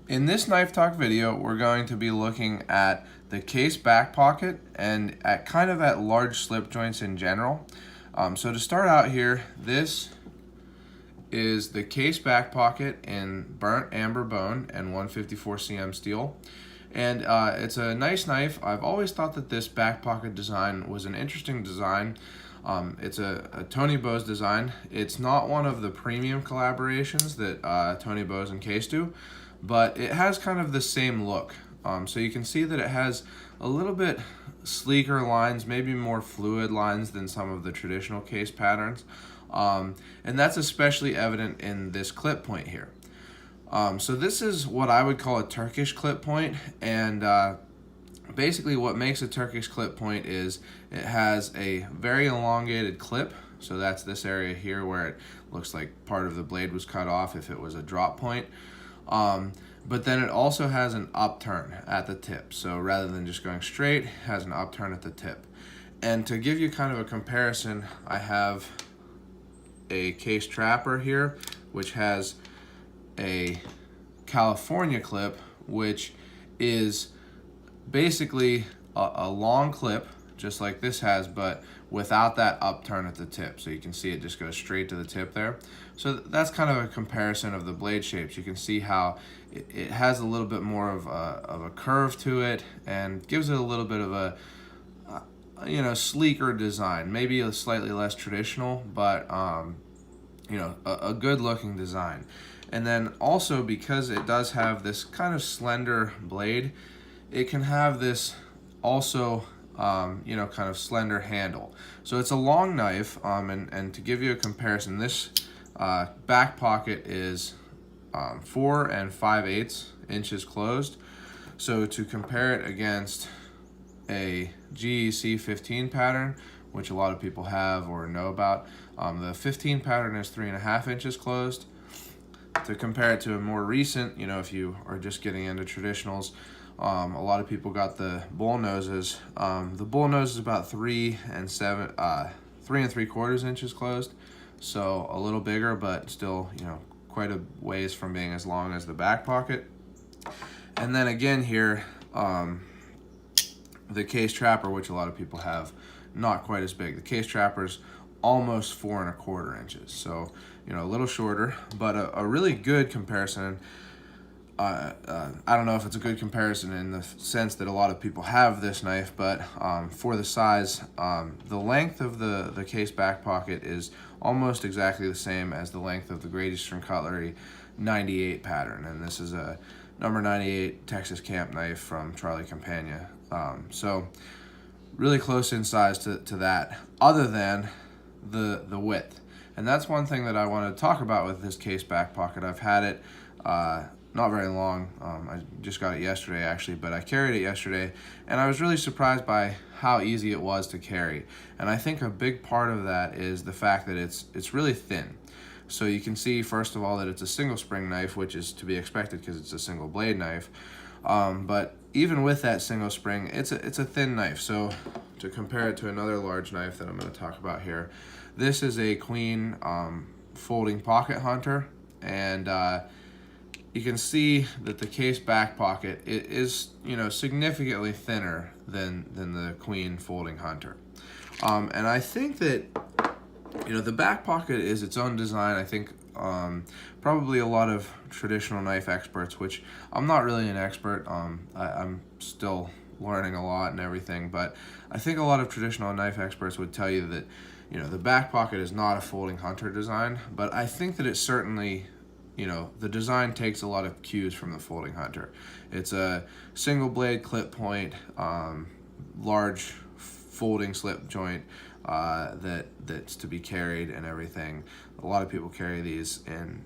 In this knife talk video, we're going to be looking at the Case Backpocket and at large slip joints in general. So to start out here, this is the Case Backpocket in burnt amber bone and 154 cm steel. And it's a nice knife. I've always thought that this backpocket design was an interesting design. It's a Tony Bose design. It's not one of the premium collaborations that Tony Bose and Case do, but it has kind of the same look. So you can see that it has a little bit sleeker lines, maybe more fluid lines than some of the traditional Case patterns. And that's especially evident in this clip point here. So this is what I would call a Turkish clip point, and basically what makes a Turkish clip point is it has a very elongated clip. So that's this area here where it looks like part of the blade was cut off if it was a drop point. But then it also has an upturn at the tip. So rather than just going straight, it has an upturn at the tip. And to give you kind of a comparison, I have a Case Trapper here, which has a California clip, which is basically a long clip, just like this has, but without that upturn at the tip. So you can see it just goes straight to the tip there. So that's kind of a comparison of the blade shapes. You can see how it has a little bit more of a curve to it and gives it a little bit of a sleeker design, maybe a slightly less traditional, but a good looking design. And then also, because it does have this kind of slender blade, it can have this also kind of slender handle. So it's a long knife, and to give you a comparison, this back pocket is 4 5/8 inches closed. So to compare it against a GEC 15 pattern, which a lot of people have or know about, the 15 pattern is 3.5 inches closed. To compare it to a more recent, if you are just getting into traditionals, a lot of people got the bull noses. The bull nose is about 3 3/3 inches closed, so a little bigger, but still, quite a ways from being as long as the back pocket. And then again here, the Case Trapper, which a lot of people have, not quite as big. The Case Trapper's almost 4 1/4 inches, so a little shorter, but a really good comparison. I don't know if it's a good comparison in the sense that a lot of people have this knife, but for the size, the length of the Case Backpocket is almost exactly the same as the length of the Great Eastern Cutlery 98 pattern, and this is a number 98 Texas camp knife from Charlie Campagna. So really close in size to that, other than the width. And that's one thing that I want to talk about with this Case Backpocket. I've had it not very long. I just got it yesterday actually, but I carried it yesterday, and I was really surprised by how easy it was to carry. And I think a big part of that is the fact that it's really thin. So you can see, first of all, that it's a single spring knife, which is to be expected because it's a single blade knife. But even with that single spring, it's a thin knife. So to compare it to another large knife that I'm going to talk about here, this is a Queen folding pocket hunter, and you can see that the Case Backpocket is significantly thinner than the Queen folding hunter. And I think that the Backpocket is its own design. I think probably a lot of traditional knife experts, which I'm not really an expert, I'm still learning a lot and everything, but I think a lot of traditional knife experts would tell you that the Backpocket is not a folding hunter design, but I think that it certainly, the design takes a lot of cues from the folding hunter. It's a single blade clip point, large folding slip joint that's to be carried and everything. A lot of people carry these in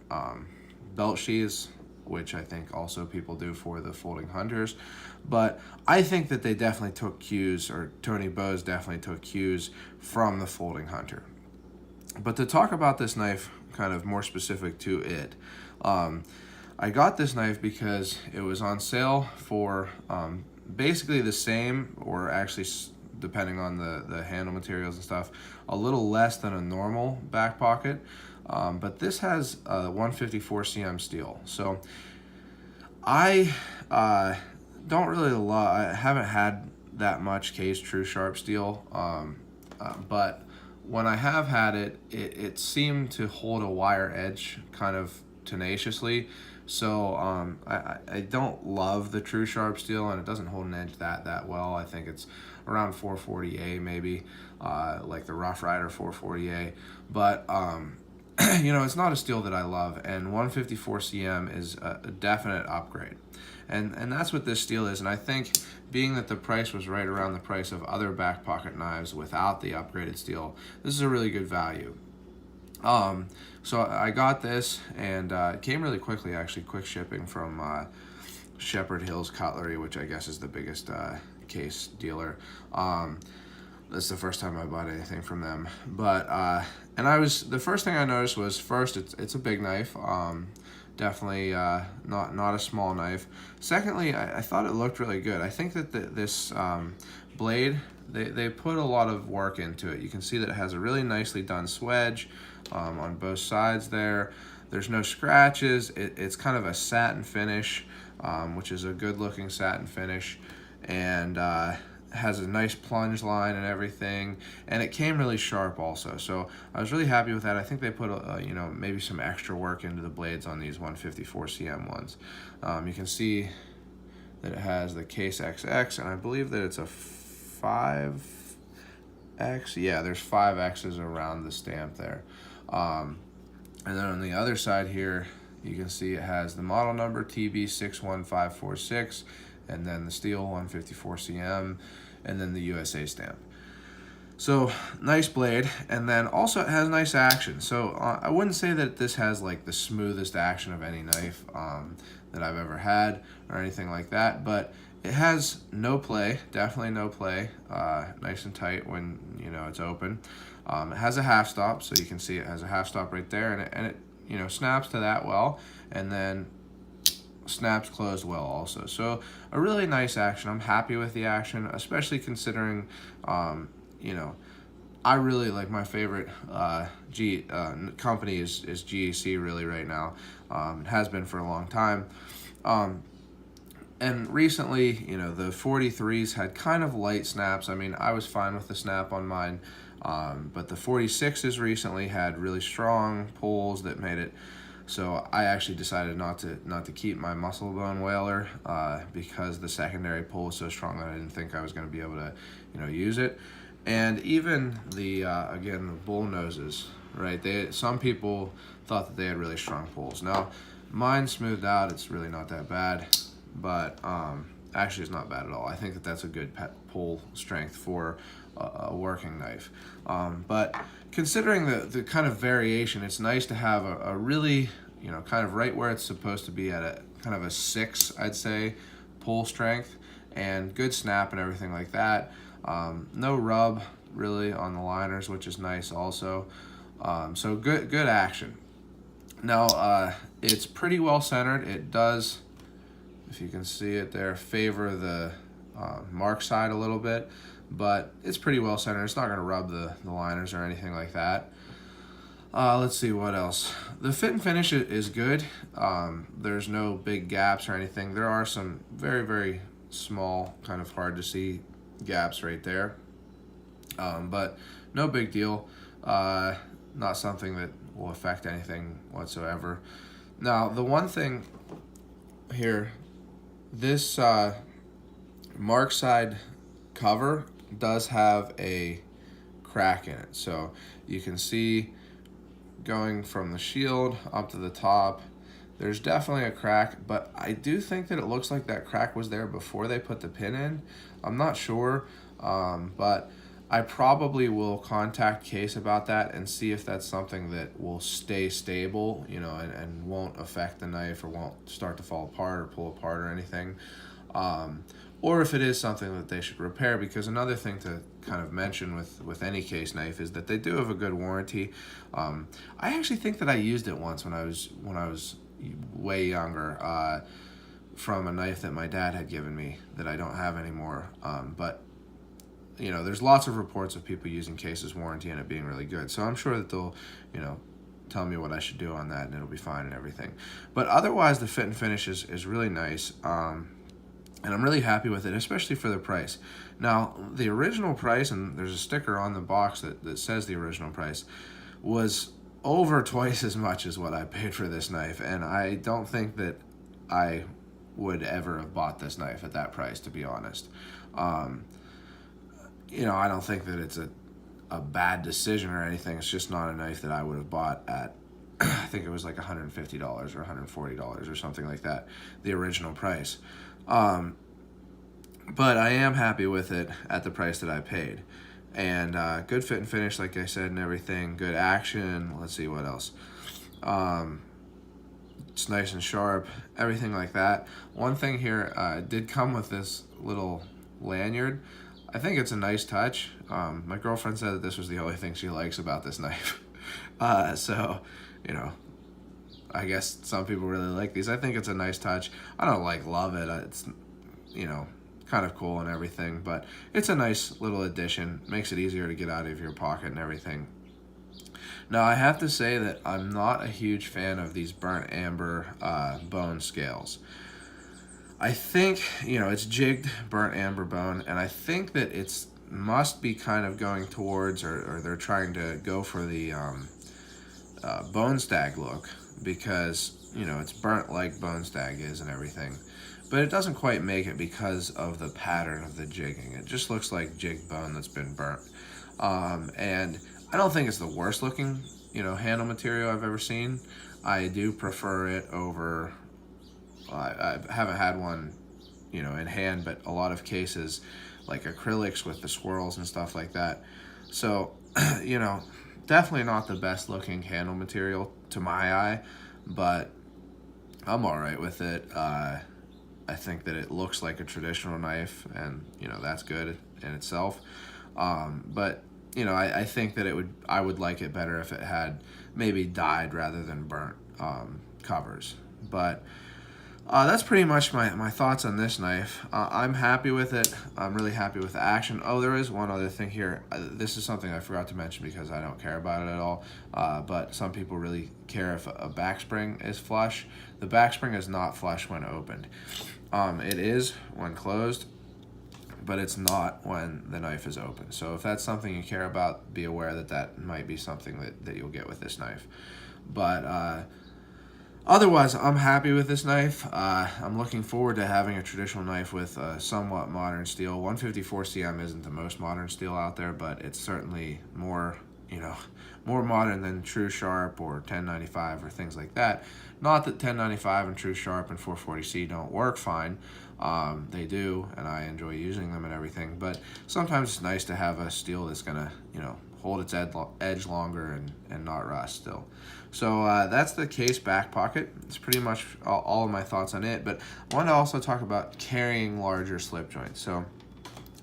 belt sheaths, which I think also people do for the folding hunters. But I think that they definitely took cues, or Tony Bose definitely took cues from the folding hunter. But to talk about this knife kind of more specific to it, I got this knife because it was on sale for basically the same, or actually, depending on the handle materials and stuff, a little less than a normal back pocket. But this has 154 cm steel. So I don't really love. I haven't had that much Case True Sharp steel, but when I have had it, it seemed to hold a wire edge kind of tenaciously. So I don't love the True Sharp steel, and it doesn't hold an edge that well. I think it's around 440A maybe, like the Rough Rider 440A, but you know, it's not a steel that I love, and 154 cm is a definite upgrade. And that's what this steel is, and I think being that the price was right around the price of other back pocket knives without the upgraded steel, this is a really good value. So I got this, and it came really quickly, actually, quick shipping from Shepherd Hills Cutlery, which I guess is the biggest case dealer. That's the first time I bought anything from them. But and the first thing I noticed was, first, it's a big knife. Definitely not a small knife. Secondly, I thought it looked really good. I think that this blade, they put a lot of work into it. You can see that it has a really nicely done swedge on both sides there. There's no scratches. It's kind of a satin finish, which is a good looking satin finish, and has a nice plunge line and everything, and it came really sharp also. So I was really happy with that. I think they put you know, maybe some extra work into the blades on these 154 cm ones. You can see that it has the Case XX, and I believe that it's a 5X. Yeah, there's 5 X's around the stamp there. And then on the other side here, you can see it has the model number TB61546, and then the steel 154 cm, and then the USA stamp. So nice blade, and then also it has nice action. So I wouldn't say that this has like the smoothest action of any knife that I've ever had or anything like that, but it has no play, definitely no play, nice and tight when, you know, it's open. It has a half stop, so you can see it has a half stop right there, and it you know, snaps to that well, and then snaps closed well also. So a really nice action. I'm happy with the action, especially considering, you know, I really like, my favorite company is GEC really right now. It has been for a long time. And recently, you know, the 43s had kind of light snaps. I mean, I was fine with the snap on mine, but the 46s recently had really strong pulls that made it so I actually decided not to keep my muscle bone whaler because the secondary pull was so strong that I didn't think I was going to be able to, you know, use it. And even the again, the bull noses, right? Some people thought that they had really strong pulls. Now, mine smoothed out. It's really not that bad, but actually, it's not bad at all. I think that that's a good pull strength for a working knife. But considering the kind of variation, it's nice to have a really, you know, kind of right where it's supposed to be at a kind of a 6, I'd say, pull strength, and good snap and everything like that. No rub really on the liners, which is nice also. So good action. Now it's pretty well centered. It does, if you can see it there, favor the mark side a little bit, but it's pretty well centered. It's not going to rub the liners or anything like that. Let's see what else. The fit and finish is good. There's no big gaps or anything. There are some very, very small, kind of hard to see gaps right there, but no big deal. Not something that will affect anything whatsoever. Now, the one thing here, this mark side cover does have a crack in it, so you can see going from the shield up to the top, there's definitely a crack, but I do think that it looks like that crack was there before they put the pin in. I'm not sure, but I probably will contact Case about that and see if that's something that will stay stable, you know, and won't affect the knife or won't start to fall apart or pull apart or anything. Or if it is something that they should repair, because another thing to kind of mention with any Case knife is that they do have a good warranty. I actually think that I used it once when I was way younger, from a knife that my dad had given me that I don't have anymore. But you know, there's lots of reports of people using Case's warranty and it being really good. So I'm sure that they'll, you know, tell me what I should do on that, and it'll be fine and everything. But otherwise, the fit and finish is really nice, and I'm really happy with it, especially for the price. Now, the original price, and there's a sticker on the box that says the original price, was over twice as much as what I paid for this knife, and I don't think that I would ever have bought this knife at that price, to be honest. You know, I don't think that it's a bad decision or anything. It's just not a knife that I would have bought at, I think it was like $150 or $140 or something like that, the original price. But I am happy with it at the price that I paid. And good fit and finish, like I said, and everything. Good action. Let's see what else. It's nice and sharp, everything like that. One thing here, it did come with this little lanyard. I think it's a nice touch. My girlfriend said that this was the only thing she likes about this knife. So, you know, I guess some people really like these. I think it's a nice touch. I don't love it. It's, you know, kind of cool and everything, but it's a nice little addition. Makes it easier to get out of your pocket and everything. Now, I have to say that I'm not a huge fan of these burnt amber bone scales. I think, you know, it's jigged burnt amber bone, and I think that it's must be kind of going towards, or they're trying to go for the bone stag look, because, you know, it's burnt like bone stag is and everything. But it doesn't quite make it because of the pattern of the jigging. It just looks like jigged bone that's been burnt. And I don't think it's the worst looking, you know, handle material I've ever seen. I do prefer it over, I haven't had one, you know, in hand, but a lot of cases like acrylics with the swirls and stuff like that. So, you know, definitely not the best looking handle material to my eye, but I'm all right with it. I think that it looks like a traditional knife, and, you know, that's good in itself. But, you know, I think that I would like it better if it had maybe dyed rather than burnt covers. But that's pretty much my thoughts on this knife. I'm happy with it. I'm really happy with the action. Oh, there is one other thing here. This is something I forgot to mention because I don't care about it at all. But some people really care if a backspring is flush. The backspring is not flush when opened. It is when closed, but it's not when the knife is open. So if that's something you care about, be aware that that might be something that you'll get with this knife. But otherwise, I'm happy with this knife. I'm looking forward to having a traditional knife with somewhat modern steel. 154 CM isn't the most modern steel out there, but it's certainly more, you know, more modern than True Sharp or 1095 or things like that. Not that 1095 and True Sharp and 440C don't work fine. They do, and I enjoy using them and everything, but sometimes it's nice to have a steel that's gonna, you know, hold its edge longer and not rust still. So that's the Case Backpocket. It's pretty much all of my thoughts on it, but I want to also talk about carrying larger slip joints. So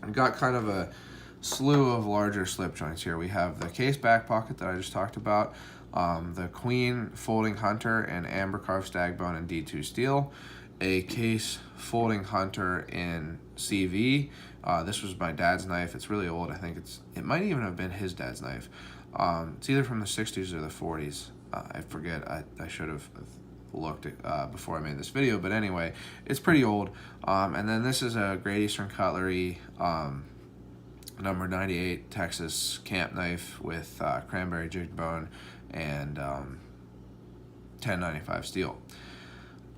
I've got kind of a slew of larger slip joints here. We have the Case Backpocket that I just talked about, the Queen Folding Hunter in amber carved stag bone and D2 steel, a Case Folding Hunter in CV. This was my dad's knife. It's really old. I think it might even have been his dad's knife. It's either from the 60s or the 40s. I forget. I should have looked at, before I made this video, but anyway, it's pretty old. And then this is a Great Eastern Cutlery number 98 Texas camp knife with Cranberry Jigged Bone and 1095 steel.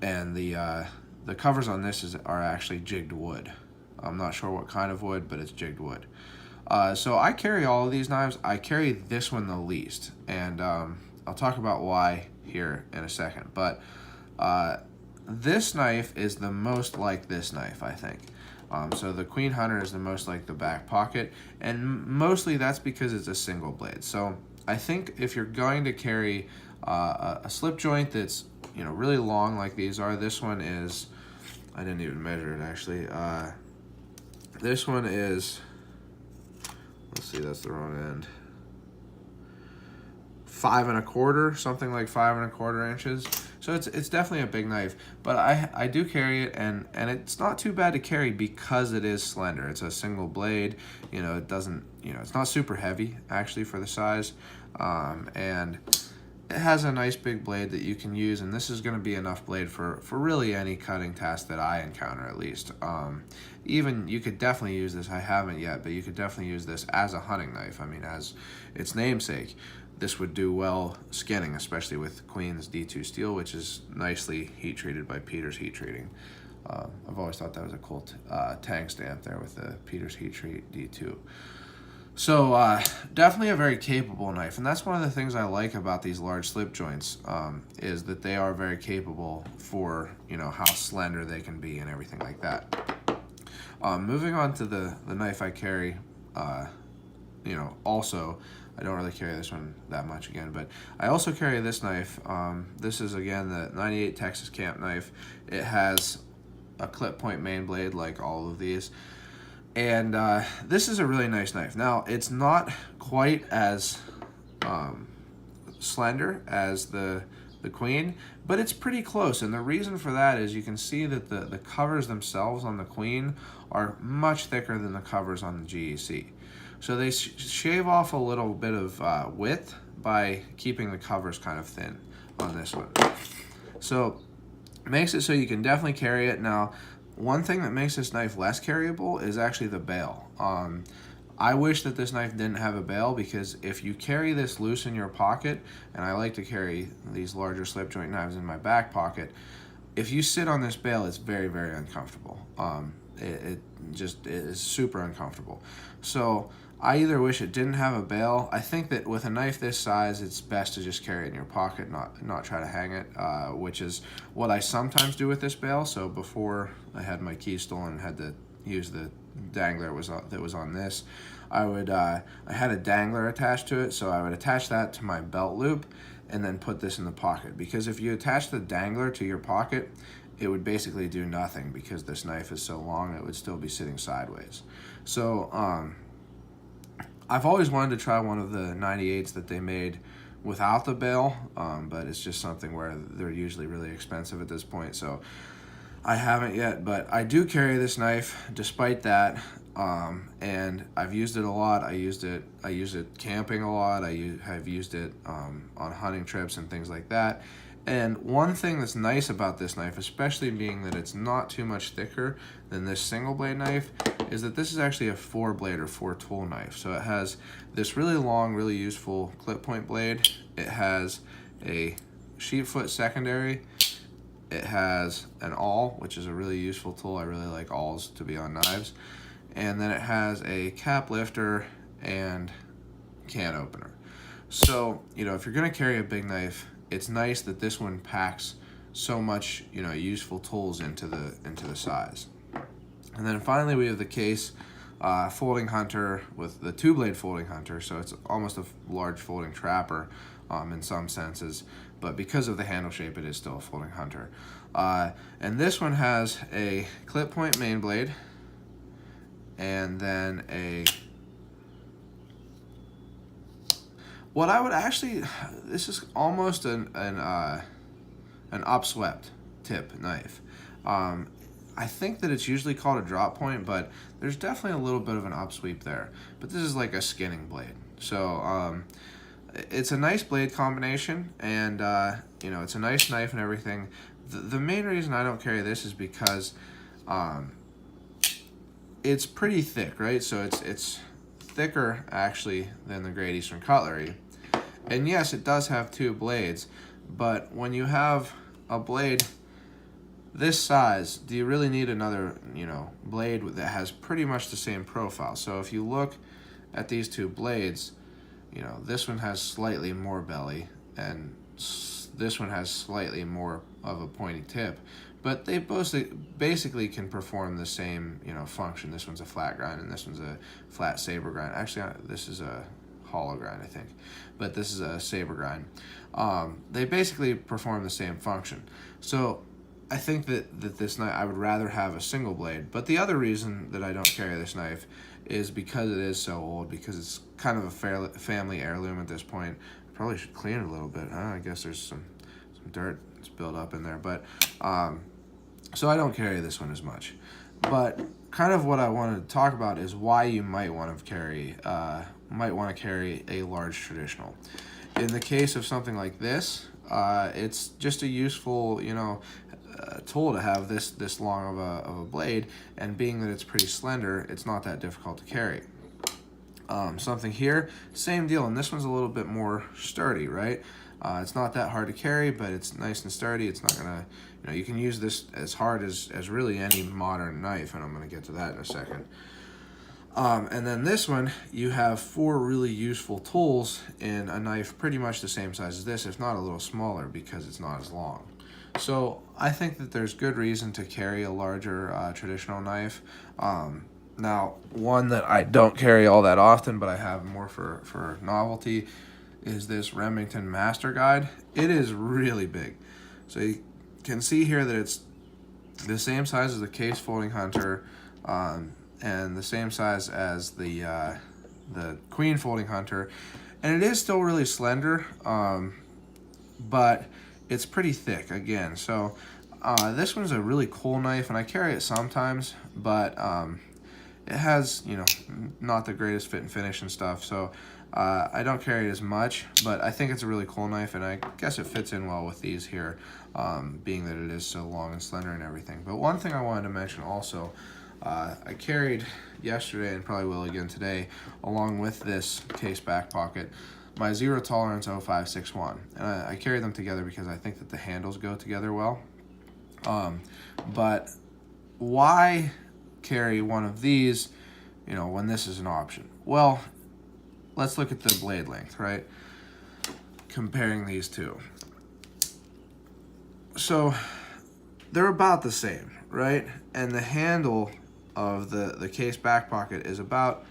And the covers on this are actually jigged wood. I'm not sure what kind of wood, but it's jigged wood. So I carry all of these knives. I carry this one the least, and I'll talk about why here in a second. But this knife is the most like this knife, I think. So the Queen Hunter is the most like the Backpocket, and mostly that's because it's a single blade. So I think if you're going to carry a slip joint that's, you know, really long like these are, this one is, I didn't even measure it actually. This one is, let's see, that's the wrong end. 5 1/4, something like 5 1/4 inches. So it's definitely a big knife, but I do carry it, and it's not too bad to carry because it is slender. It's a single blade, you know, it doesn't, you know, it's not super heavy actually for the size, and it has a nice big blade that you can use, and this is going to be enough blade for really any cutting task that I encounter, at least. Even you could definitely use this, I haven't yet, but you could definitely use this as a hunting knife. I mean, as its namesake, this would do well skinning, especially with Queen's D2 steel, which is nicely heat treated by Peters Heat Treating. I've always thought that was a cool tag stamp there with the Peters Heat Treat D2. So definitely a very capable knife, and that's one of the things I like about these large slip joints, is that they are very capable for, you know, how slender they can be and everything like that. Moving on to the knife I carry, you know, also, I don't really carry this one that much again, but I also carry this knife. This is, again, the 98 Texas Camp knife. It has a clip point main blade like all of these. And this is a really nice knife. Now, it's not quite as slender as the Queen, but it's pretty close. And the reason for that is you can see that the covers themselves on the Queen are much thicker than the covers on the GEC. So they shave off a little bit of width by keeping the covers kind of thin on this one. So it makes it so you can definitely carry it. Now, one thing that makes this knife less carryable is actually the bail. I wish that this knife didn't have a bail, because if you carry this loose in your pocket, and I like to carry these larger slip joint knives in my back pocket, if you sit on this bail, it's very, very uncomfortable. It is super uncomfortable. So I either wish it didn't have a bail. I think that with a knife this size, it's best to just carry it in your pocket, not try to hang it, which is what I sometimes do with this bail. So before I had my keys stolen and had to use the dangler that was on this, I had a dangler attached to it, so I would attach that to my belt loop and then put this in the pocket. Because if you attach the dangler to your pocket, it would basically do nothing, because this knife is so long, it would still be sitting sideways. So I've always wanted to try one of the 98s that they made without the bail, but it's just something where they're usually really expensive at this point, so I haven't yet. But I do carry this knife despite that, and I've used it a lot. I use it camping a lot. I've used it on hunting trips and things like that. And one thing that's nice about this knife, especially being that it's not too much thicker than this single blade knife, is that this is actually a 4-blade or 4-tool knife. So it has this really long, really useful clip point blade. It has a sheep foot secondary. It has an awl, which is a really useful tool. I really like awls to be on knives. And then it has a cap lifter and can opener. So, you know, if you're gonna carry a big knife, it's nice that this one packs so much, you know, useful tools into the size. And then finally we have the Case folding hunter with the 2-blade folding hunter. So it's almost a large folding trapper in some senses, but because of the handle shape, it is still a folding hunter. And this one has a clip point main blade, and then what I would actually, this is almost an upswept tip knife. I think that it's usually called a drop point, but there's definitely a little bit of an upsweep there. But this is like a skinning blade. So it's a nice blade combination, and you know, it's a nice knife and everything. The main reason I don't carry this is because it's pretty thick, right? So it's thicker actually than the Great Eastern Cutlery. And yes, it does have 2 blades, but when you have a blade this size, do you really need another, you know, blade that has pretty much the same profile? So if you look at these 2 blades, you know, this one has slightly more belly and this one has slightly more of a pointy tip, but they both basically can perform the same, you know, function. This one's a flat grind and this one's a flat saber grind. Actually, this is a hollow grind, I think, but this is a saber grind. They basically perform the same function. So I think that this knife, I would rather have a single blade. But the other reason that I don't carry this knife is because it is so old, because it's kind of a family heirloom at this point. I probably should clean it a little bit. I guess there's some dirt that's built up in there, but so I don't carry this one as much. But kind of what I wanted to talk about is why you might want to carry a large traditional. in the case of something like this, it's just a useful, tool to have this long of a blade, and being that it's pretty slender, it's not that difficult to carry. Something here, same deal, and this one's a little bit more sturdy, right? It's not that hard to carry, but it's nice and sturdy. It's not gonna, you can use this as hard as really any modern knife, and I'm gonna get to that in a second. And then this one, you have 4 really useful tools in a knife pretty much the same size as this, if not a little smaller, because it's not as long. So I think that there's good reason to carry a larger traditional knife. Now, one that I don't carry all that often, but I have more for novelty, is this Remington Master Guide. It is really big. So you can see here that it's the same size as the Case Folding Hunter, and the same size as the Queen Folding Hunter. And it is still really slender, but it's pretty thick again. So this one's a really cool knife, and I carry it sometimes, but it has, not the greatest fit and finish and stuff, so I don't carry it as much, but I think it's a really cool knife, and I guess it fits in well with these here, being that it is so long and slender and everything. But one thing I wanted to mention also, I carried yesterday, and probably will again today, along with this Case Backpocket, my Zero Tolerance 0561, and I carry them together because I think that the handles go together well. But why carry one of these, when this is an option? Well, let's look at the blade length, right? Comparing these two. So they're about the same, right? And the handle of the Case Backpocket is about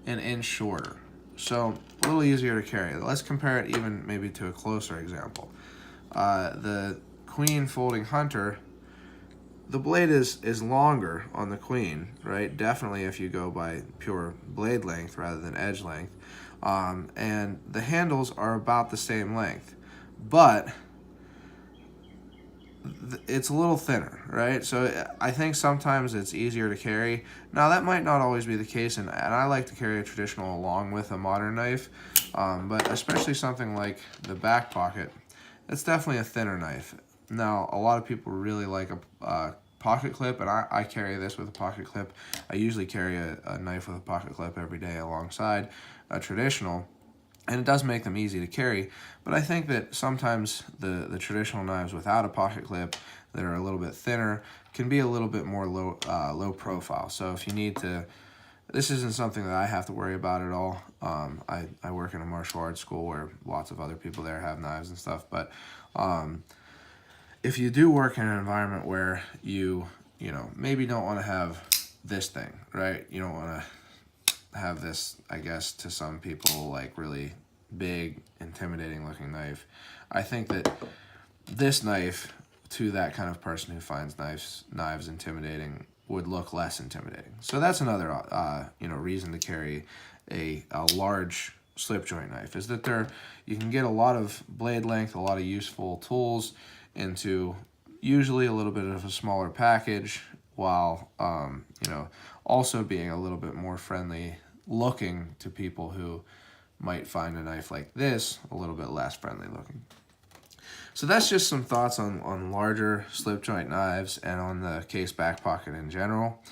an inch shorter. So a little easier to carry. Let's compare it even maybe to a closer example. The Queen Folding Hunter, the blade is longer on the Queen, right? Definitely if you go by pure blade length rather than edge length. And the handles are about the same length, but it's a little thinner, right? So I think sometimes it's easier to carry. Now that might not always be the case, and I like to carry a traditional along with a modern knife, but especially something like the Backpocket, it's definitely a thinner knife. Now, a lot of people really like a pocket clip, and I carry this with a pocket clip. I usually carry a knife with a pocket clip every day alongside a traditional, and it does make them easy to carry. But I think that sometimes the traditional knives without a pocket clip that are a little bit thinner can be a little bit more low profile. So if you need to, this isn't something that I have to worry about at all. I work in a martial arts school where lots of other people there have knives and stuff, but if you do work in an environment where you maybe don't want to have this thing, right? You don't want to have this, I guess, to some people, like really big, intimidating looking knife. I think that this knife, to that kind of person who finds knives intimidating, would look less intimidating. So that's another reason to carry a large slip joint knife, is that you can get a lot of blade length, a lot of useful tools into usually a little bit of a smaller package, while also being a little bit more friendly looking to people who might find a knife like this a little bit less friendly looking. So that's just some thoughts on larger slip joint knives and on the Case Backpocket in general.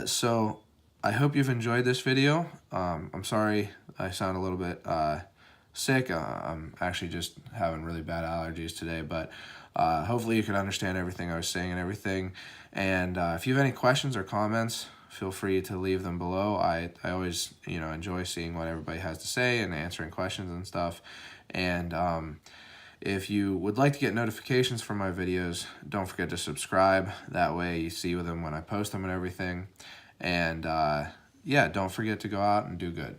So I hope you've enjoyed this video. I'm sorry I sound a little bit sick. I'm actually just having really bad allergies today, but hopefully you can understand everything I was saying and everything. And if you have any questions or comments, feel free to leave them below. I always enjoy seeing what everybody has to say and answering questions and stuff. And if you would like to get notifications from my videos, don't forget to subscribe. That way you see them when I post them and everything. And yeah, don't forget to go out and do good.